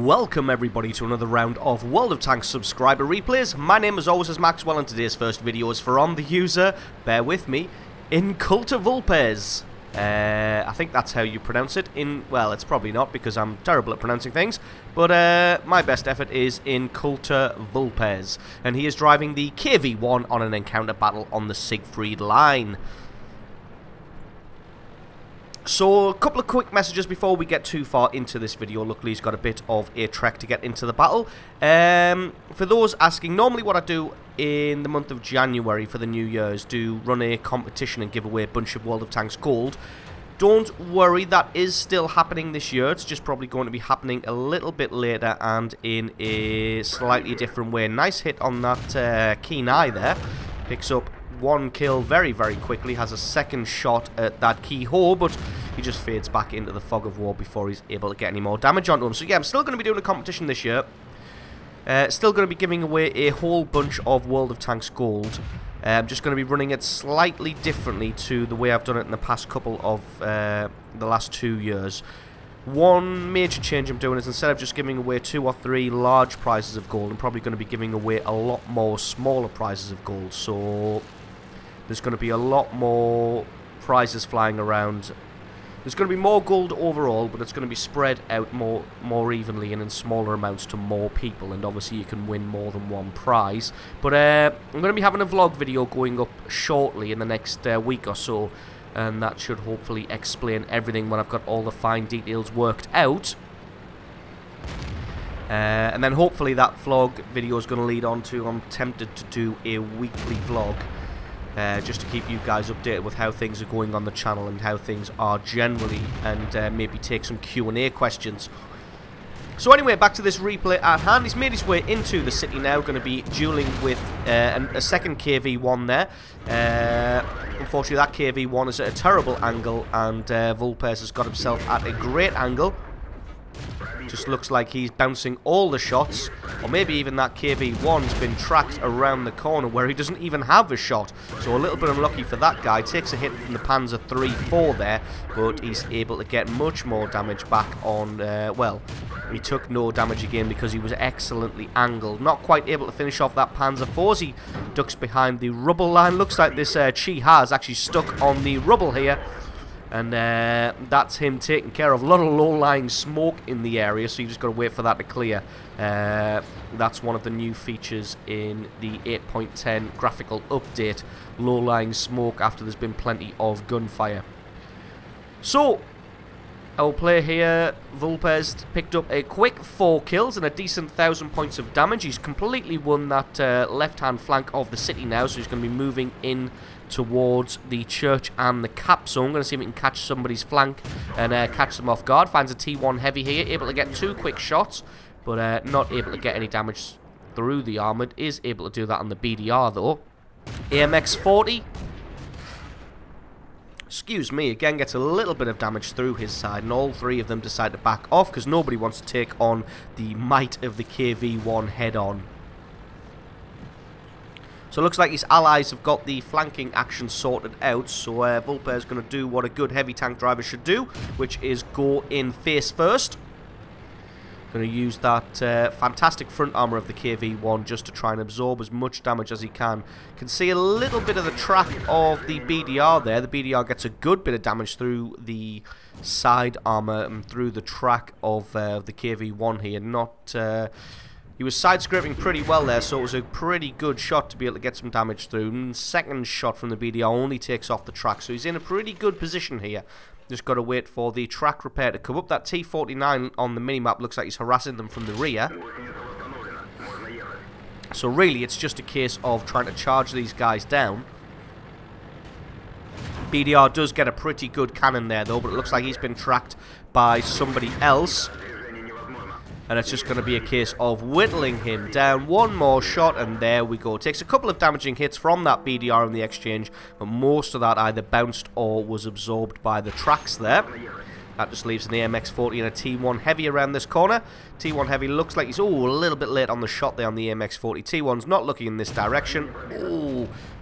Welcome everybody to another round of World of Tanks subscriber replays. My name as always is Maxwell and today's first video is from the user, bear with me, Inculta Vulpes. I think that's how you pronounce it. Well, it's probably not because I'm terrible at pronouncing things, but my best effort is Inculta Vulpes. And he is driving the KV-1 on an encounter battle on the Siegfried line. So, a couple of quick messages before we get too far into this video. Luckily, he's got a bit of a trek to get into the battle. For those asking, normally what I do in the month of January for the New Year is do run a competition and give away a bunch of World of Tanks gold. Don't worry, that is still happening this year. It's just probably going to be happening a little bit later and in a slightly different way. Nice hit on that keen eye there. Picks up one kill very, very quickly, has a second shot at that keyhole, but he just fades back into the fog of war before he's able to get any more damage onto him. So yeah, I'm still going to be doing a competition this year. Still going to be giving away a whole bunch of World of Tanks gold. I'm just going to be running it slightly differently to the way I've done it in the past couple of the last 2 years. One major change I'm doing is instead of just giving away 2 or 3 large prizes of gold, I'm probably going to be giving away a lot more smaller prizes of gold. So there's going to be a lot more prizes flying around. There's going to be more gold overall, but it's going to be spread out more evenly and in smaller amounts to more people. And obviously you can win more than one prize. But I'm going to be having a vlog video going up shortly in the next week or so. And that should hopefully explain everything when I've got all the fine details worked out. And then hopefully that vlog video is going to lead on to, I'm tempted to do a weekly vlog. Just to keep you guys updated with how things are going on the channel and how things are generally, and maybe take some Q&A questions. So anyway, back to this replay at hand. He's made his way into the city now, going to be dueling with a second KV-1 there. Unfortunately, that KV-1 is at a terrible angle, and Vulpes has got himself at a great angle. Just looks like he's bouncing all the shots, or maybe even that KV-1's been tracked around the corner where he doesn't even have a shot. So a little bit unlucky for that guy. Takes a hit from the Panzer III-4 there, but he's able to get much more damage back on, well, he took no damage again because he was excellently angled. Not quite able to finish off that Panzer IV as he ducks behind the rubble line. Looks like this Chi has actually stuck on the rubble here. And that's him taking care of a lot of low-lying smoke in the area, so you just got to wait for that to clear. That's one of the new features in the 8.10 graphical update, low-lying smoke after there's been plenty of gunfire. So, our player here, Vulpes, picked up a quick 4 kills and a decent 1,000 points of damage. He's completely won that left-hand flank of the city now, so he's going to be moving in towards the church and the cap. So I'm going to see if we can catch somebody's flank and catch them off guard. Finds a T1 heavy here, able to get 2 quick shots, but not able to get any damage through the armoured. Is able to do that on the BDR though. AMX-40, excuse me, again gets a little bit of damage through his side, and all 3 of them decide to back off because nobody wants to take on the might of the KV-1 head on. So it looks like his allies have got the flanking action sorted out, so Vulpes is going to do what a good heavy tank driver should do, which is go in face first. Going to use that fantastic front armour of the KV-1 just to try and absorb as much damage as he can. Can see a little bit of the track of the BDR there. The BDR gets a good bit of damage through the side armour and through the track of the KV-1 here. Not... he was side-scraping pretty well there, so it was a pretty good shot to be able to get some damage through. And second shot from the BDR only takes off the track, so he's in a pretty good position here. Just got to wait for the track repair to come up. That T-49 on the minimap looks like he's harassing them from the rear. So really, it's just a case of trying to charge these guys down. BDR does get a pretty good cannon there, though, but it looks like he's been tracked by somebody else. And it's just going to be a case of whittling him down. One more shot, and there we go. Takes a couple of damaging hits from that BDR in the exchange, but most of that either bounced or was absorbed by the tracks there. That just leaves an AMX-40 and a T1 Heavy around this corner. T1 Heavy looks like he's, a little bit late on the shot there on the AMX-40. T1's not looking in this direction.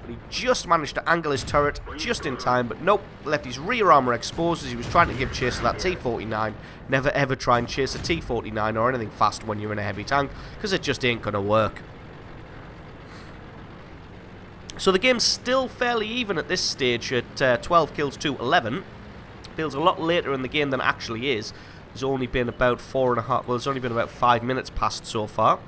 But he just managed to angle his turret just in time, but nope, left his rear armor exposed as he was trying to give chase to that T-49. Never ever try and chase a T-49 or anything fast when you're in a heavy tank, because it just ain't going to work. So the game's still fairly even at this stage at 12 kills to 11. Feels a lot later in the game than it actually is. There's only been about 4.5, well, there's only been about 5 minutes passed so far.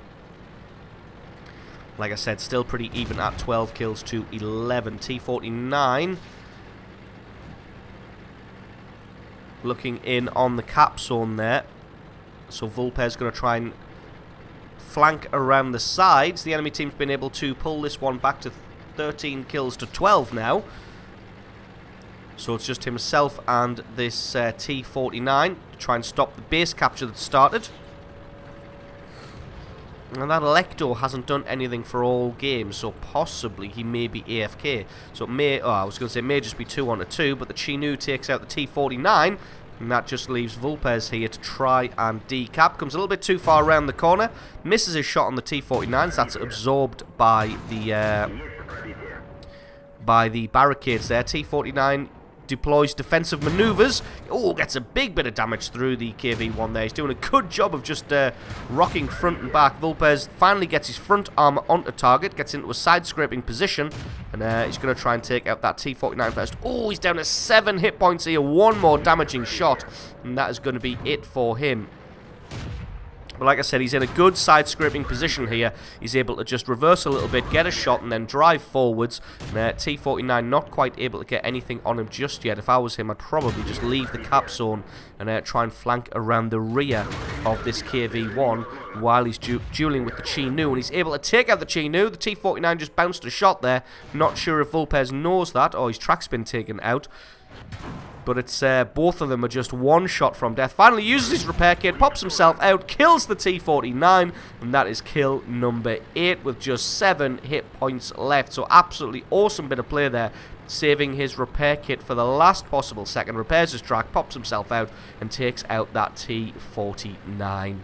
Like I said, still pretty even at 12 kills to 11. T-49 looking in on the cap zone there. So Vulpes going to try and flank around the sides. The enemy team's been able to pull this one back to 13 kills to 12 now. So it's just himself and this T-49 to try and stop the base capture that started. And that Electo hasn't done anything for all games, so possibly he may be AFK. So it may, I was going to say, it may just be 2-on-2, but the Chi-Nu takes out the T-49, and that just leaves Vulpes here to try and decap. Comes a little bit too far around the corner, misses his shot on the T-49s. That's absorbed by the barricades there. T-49 deploys defensive maneuvers. Gets a big bit of damage through the KV-1 there. He's doing a good job of just rocking front and back. Vulpes finally gets his front armor onto target, gets into a side-scraping position, and he's going to try and take out that T-49 first. He's down to 7 hit points here. One more damaging shot, and that is going to be it for him. But like I said, he's in a good side-scraping position here. He's able to just reverse a little bit, get a shot, and then drive forwards. And T-49 not quite able to get anything on him just yet. If I was him, I'd probably just leave the cap zone and try and flank around the rear of this KV-1 while he's dueling with the Chi-Nu. And he's able to take out the Chi-Nu. The T-49 just bounced a shot there. Not sure if Vulpes knows that, or his track's been taken out. But it's both of them are just one shot from death. Finally uses his repair kit, pops himself out, kills the T-49, and that is kill number 8 with just 7 hit points left. So absolutely awesome bit of play there, saving his repair kit for the last possible second. Repairs his track, pops himself out, and takes out that T-49.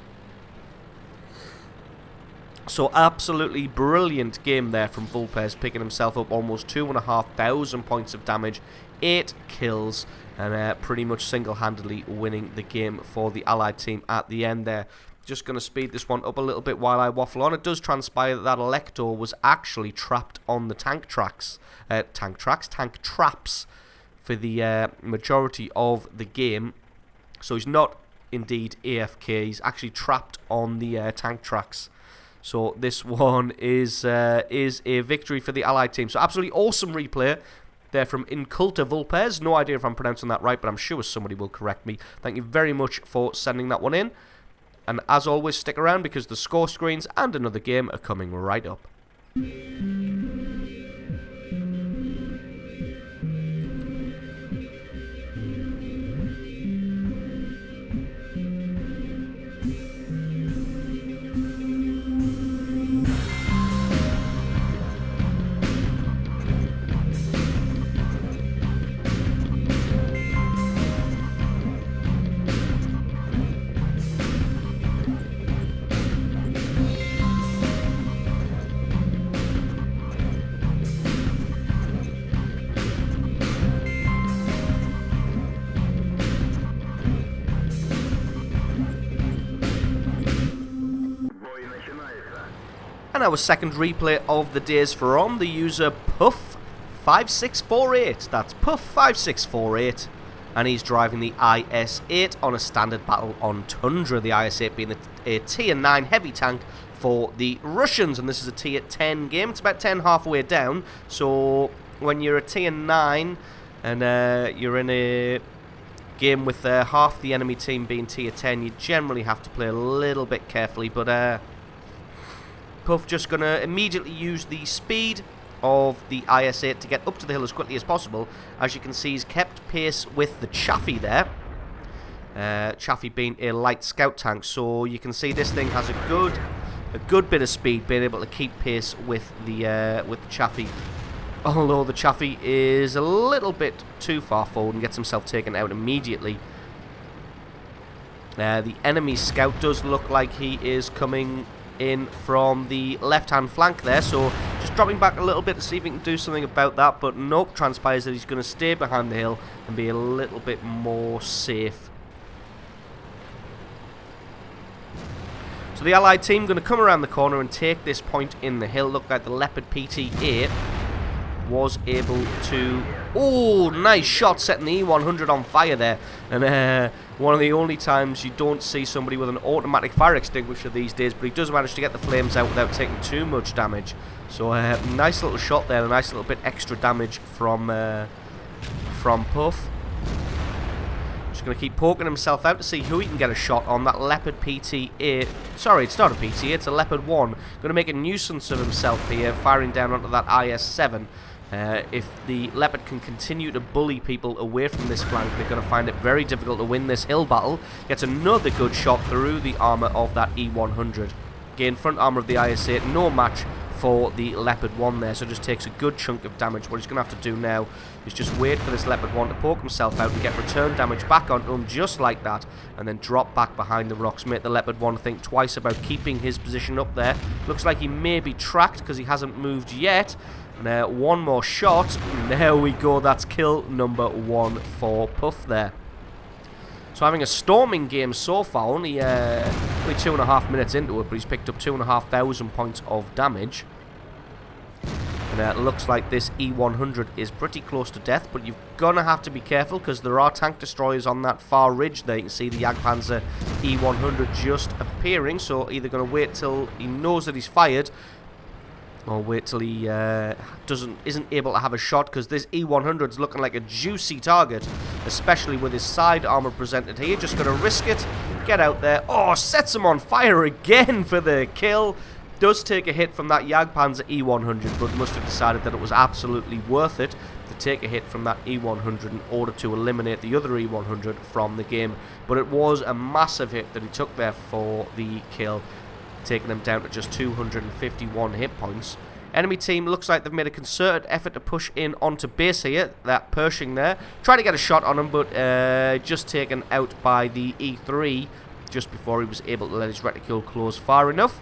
So absolutely brilliant game there from Vulpes, picking himself up almost 2,500 points of damage, 8 kills, and pretty much single-handedly winning the game for the Allied team at the end there. Just going to speed this one up a little bit while I waffle on. It does transpire that Elector was actually trapped on the tank traps for the majority of the game. So he's not indeed AFK, he's actually trapped on the tank tracks. So this one is a victory for the Allied team. So absolutely awesome replay there from Inculta Vulpes. No idea if I'm pronouncing that right, but I'm sure somebody will correct me. Thank you very much for sending that one in. And as always, stick around because the score screens and another game are coming right up. And our second replay of the day is from the user Puff5648. That's Puff5648. And he's driving the IS-8 on a standard battle on Tundra. The IS-8 being a tier 9 heavy tank for the Russians. And this is a tier 10 game. It's about 10 halfway down. So when you're a tier 9 and you're in a game with half the enemy team being tier 10, you generally have to play a little bit carefully. But Puff just going to immediately use the speed of the IS-8 to get up to the hill as quickly as possible. As you can see, he's kept pace with the Chaffee there. Chaffee being a light scout tank, so you can see this thing has a good bit of speed, being able to keep pace with the Chaffee. Although the Chaffee is a little bit too far forward and gets himself taken out immediately The enemy scout does look like he is coming in from the left-hand flank there, so just dropping back a little bit to see if he can do something about that, but nope, transpires that he's going to stay behind the hill and be a little bit more safe. So the Allied team going to come around the corner and take this point in the hill. Looked like the Leopard PT-8 was able to... Oh, nice shot, setting the E100 on fire there. And one of the only times you don't see somebody with an automatic fire extinguisher these days, but he does manage to get the flames out without taking too much damage. So nice little shot there, a nice little bit extra damage from Puff. Just going to keep poking himself out to see who he can get a shot on. That Leopard PT-8. Sorry, it's not a PT, it's a Leopard 1. Going to make a nuisance of himself here, firing down onto that IS-7. If the Leopard can continue to bully people away from this flank, they're going to find it very difficult to win this hill battle. Gets another good shot through the armour of that E100. Again, front armour of the IS-8, no match for the Leopard 1 there, so just takes a good chunk of damage. What he's going to have to do now is just wait for this Leopard 1 to poke himself out and get return damage back onto him just like that, and then drop back behind the rocks. Make the Leopard 1 think twice about keeping his position up there. Looks like he may be tracked because he hasn't moved yet. And one more shot. There we go. That's kill number 1 for Puff there. So having a storming game so far, only 2.5 minutes into it, but he's picked up 2,500 points of damage. And it looks like this E100 is pretty close to death, but you're gonna have to be careful because there are tank destroyers on that far ridge there. You can see the Jagdpanzer E100 just appearing, so either gonna wait till he knows that he's fired, or wait till he isn't able to have a shot, because this E100's looking like a juicy target, especially with his side armor presented here. Just going to risk it, get out there. Oh, sets him on fire again for the kill. Does take a hit from that Jagdpanzer E100, but must have decided that it was absolutely worth it to take a hit from that E100 in order to eliminate the other E100 from the game. But it was a massive hit that he took there for the kill, taking them down to just 251 hit points. Enemy team looks like they've made a concerted effort to push in onto base here. That Pershing there, trying to get a shot on him, but just taken out by the E3 just before he was able to let his reticule close far enough.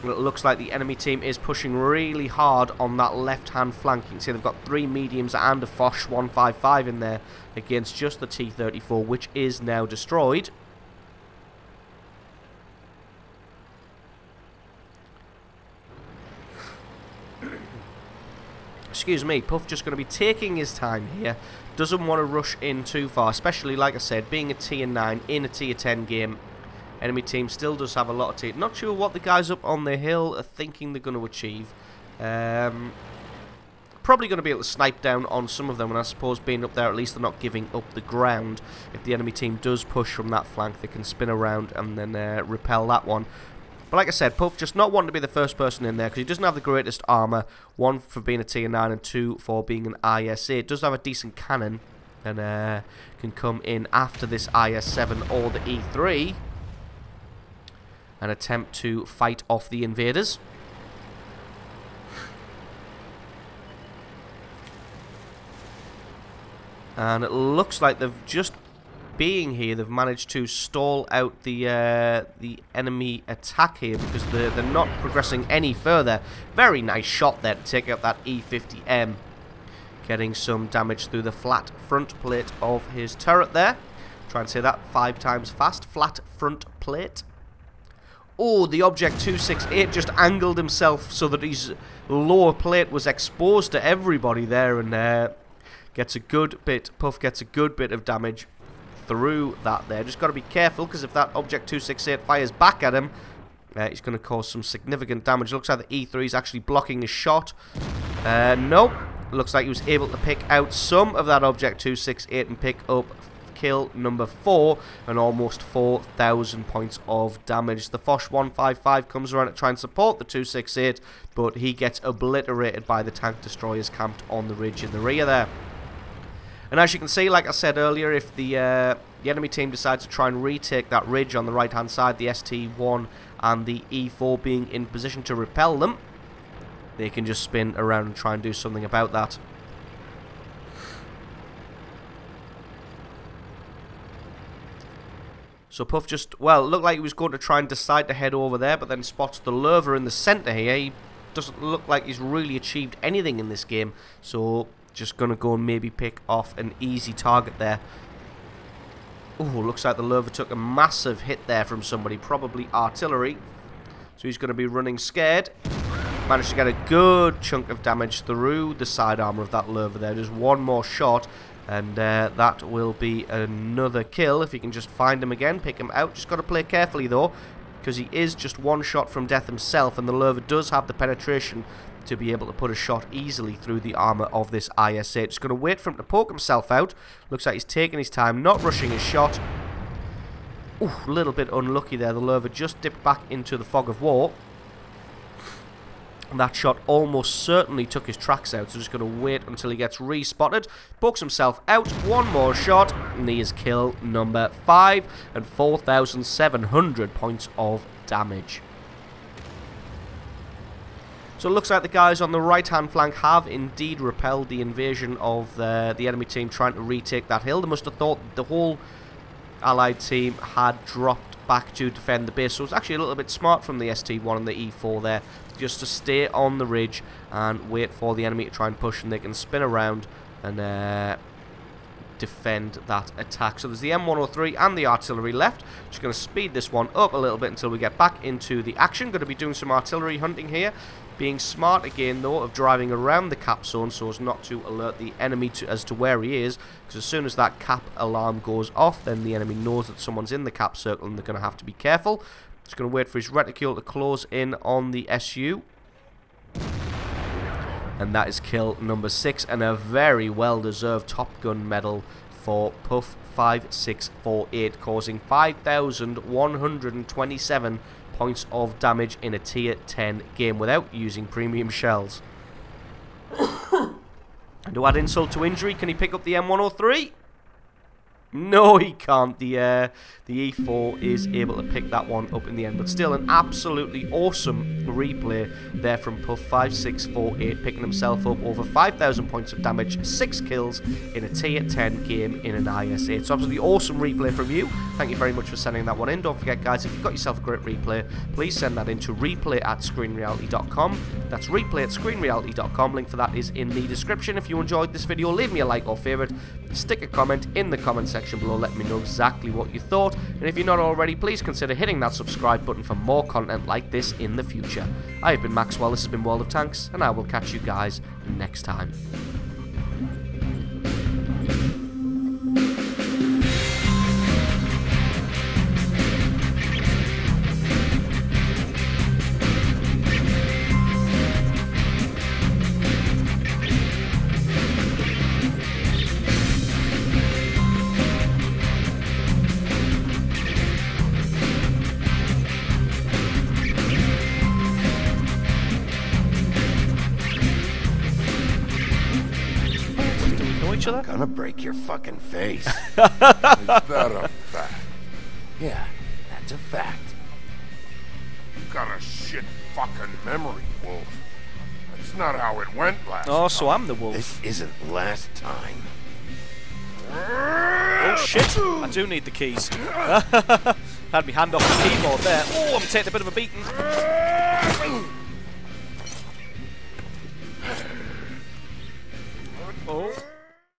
It looks like the enemy team is pushing really hard on that left-hand flank. You can see they've got 3 mediums and a Foch 155 in there against just the T-34, which is now destroyed. Excuse me, Puff just going to be taking his time here. Doesn't want to rush in too far, especially, like I said, being a tier 9 in a tier 10 game. Enemy team still does have a lot of tier. Not sure what the guys up on the hill are thinking they're going to achieve. Probably going to be able to snipe down on some of them, and I suppose being up there, at least they're not giving up the ground. If the enemy team does push from that flank, they can spin around and then repel that one. But like I said, Puff just not wanting to be the first person in there because he doesn't have the greatest armour. 1 for being a tier 9 and 2 for being an IS-8. Does have a decent cannon and can come in after this IS-7 or the E3 and attempt to fight off the invaders. And it looks like they've just being here, they've managed to stall out the enemy attack here because they're not progressing any further. Very nice shot there to take out that E50M, getting some damage through the flat front plate of his turret there. Try and say that 5 times fast. Flat front plate. Oh, the Object 268 just angled himself so that his lower plate was exposed to everybody there, and gets a good bit. Puff gets a good bit of damage through that there. Just got to be careful because if that Object 268 fires back at him, he's going to cause some significant damage. Looks like the E3 is actually blocking his shot. Nope. Looks like he was able to pick out some of that Object 268 and pick up kill number 4 and almost 4,000 points of damage. The Foch 155 comes around to try and support the 268, but he gets obliterated by the tank destroyers camped on the ridge in the rear there. And as you can see, like I said earlier, if the enemy team decides to try and retake that ridge on the right-hand side, the ST-1 and the E4 being in position to repel them, they can just spin around and try and do something about that. So Puff just, well, it looked like he was going to try and decide to head over there, but then spots the Lurva in the centre here. He doesn't look like he's really achieved anything in this game. So just going to go and maybe pick off an easy target there. Oh, looks like the Lurva took a massive hit there from somebody, probably artillery. So he's going to be running scared. Managed to get a good chunk of damage through the side armour of that Lurva there. Just one more shot. And that will be another kill if he can just find him again, pick him out. Just got to play carefully though, because he is just one shot from death himself, and the Lurva does have the penetration to be able to put a shot easily through the armour of this IS-8. Just going to wait for him to poke himself out. Looks like he's taking his time, not rushing his shot. Ooh, a little bit unlucky there. The Lurva just dipped back into the fog of war. That shot almost certainly took his tracks out, so just going to wait until he gets respotted. Pokes himself out, one more shot, and he is kill number 5 and 4,700 points of damage. So it looks like the guys on the right-hand flank have indeed repelled the invasion of the enemy team trying to retake that hill. They must have thought the whole Allied team had dropped back to defend the base, so it's actually a little bit smart from the ST-1 and the E4 there, just to stay on the ridge and wait for the enemy to try and push, and they can spin around and defend that attack. So there's the M103 and the artillery left. Just going to speed this one up a little bit until we get back into the action. Going to be doing some artillery hunting here. Being smart again though of driving around the cap zone so as not to alert the enemy as to where he is, because as soon as that cap alarm goes off, then the enemy knows that someone's in the cap circle and they're going to have to be careful. Just going to wait for his reticule to close in on the SU. And that is kill number 6, and a very well deserved Top Gun medal for Puff 5648, causing 5,127 points of damage in a tier 10 game without using premium shells. And to add insult to injury, can he pick up the M103? No, he can't. The E4 is able to pick that one up in the end, but still an absolutely awesome replay there from Puff 5648, picking himself up over 5,000 points of damage, 6 kills in a tier 10 game in an IS-8. So absolutely awesome replay from you. Thank you very much for sending that one in. Don't forget, guys, if you've got yourself a great replay, please send that in to replay@screenreality.com. That's replay@screenreality.com. Link for that is in the description. If you enjoyed this video, leave me a like or favourite. Stick a comment in the comment section below. Let me know exactly what you thought. And if you're not already, please consider hitting that subscribe button for more content like this in the future. I have been Maxwell, this has been World of Tanks, and I will catch you guys next time. I'm gonna break your fucking face. Is that a fact? Yeah, that's a fact. You got a shit fucking memory, Wolf. That's not how it went last time. Oh, so I'm the wolf. This isn't last time. Oh shit, I do need the keys. Had me hand off the keyboard there. Oh, I'm taking a bit of a beating. Oh.